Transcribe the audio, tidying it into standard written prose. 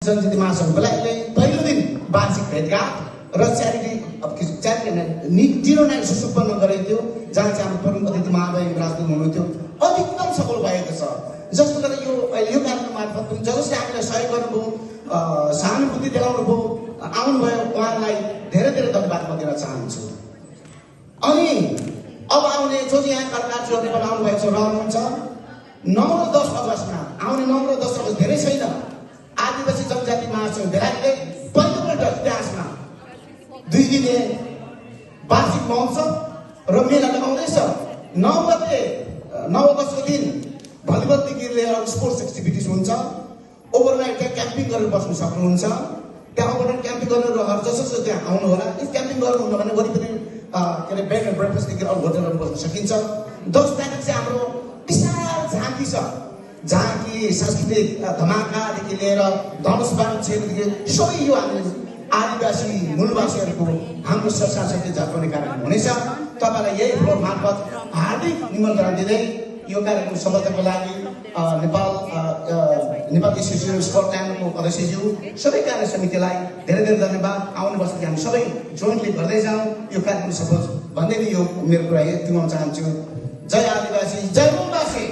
जनजाति महासङ्घको लागि पहिलो दिन वार्षिक भेटघाट र च्यारिटी निर्णय सुसम्पन्न गरेको थियो, जहाँ चाहिँ हाम्रो प्रमुख अतिथि महामहिम राजदूत हुनुहुन्थ्यो। अधिकतम सफल भएको छ। जस्तो गरेर यो कार्यक्रम मार्फत पनि जसले हामीलाई सहयोग गर्नुभयो, सहानुभूति देखाउनु भयो, आउनुभयो, उहाँलाई धेरै धेरै धन्यवाद म दिन चाहन्छु। अनि अब आउने जो चाहिँ यहाँ कलाकारहरू नेपाल आउनुभएको छ रहनुहुन्छ 9 र 10 अगस्तमा आउने 9 र 10 अगस्त धेरै छैन। आदिवासी जनजाति महासङ्घ बेलायतले पहिलोपल्ट इतिहासमा 2 दिने वार्षिक महोत्सव र मेला लगाउँदैछ। 9 अगस्तको दिन भलिबलदेखि लिएर स्पोर्ट्स एक्टिभिटिज हुन्छ। ओभरनाइट त्यहाँ क्याम्पिङ गरेर बस्नु सक्नुहुन्छ। त्यहाँ ओभरनाइट क्याम्पिङ गरेर जसो त्यहाँ आउनु होला। इफ क्याम्पिङ गर्नुहुन्न भने वरिपरि के अरे बेड एन्ड ब्रेकफास्टदेखि अरू होटलहरू बस्न सकिन्छ। 10 तारिक चाहिँ हाम्रो विशाल झाँकी छ। झाँकी सांस्कृतिक धमाकादेखि लिएर धनुष बाण क्षेत्रदेखि सबै यो हामी आदिवासी मूलवासीहरूको हाम्रो सांस्कृतिक झल्काउने कार्यक्रम हुनेछ। तपाईँलाई यही फ्लोर मार्फत हार्दिक निमन्त्रणा दिँदै यो कार्यक्रम सफलताको लागि नेपाल एसोसिएसन स्पोर्ट एन्डको अध्यक्षज्यू सबै कार्य समितिलाई धेरै धेरै धन्यवाद। आउने वर्ष हामी सबै जोइन्टली गर्दै जाउँ, यो कार्यक्रम सफल भन्दै यो मेरो कुरा यति भन्न चाहन्छु। जय आदिवासी, जय वनवासी।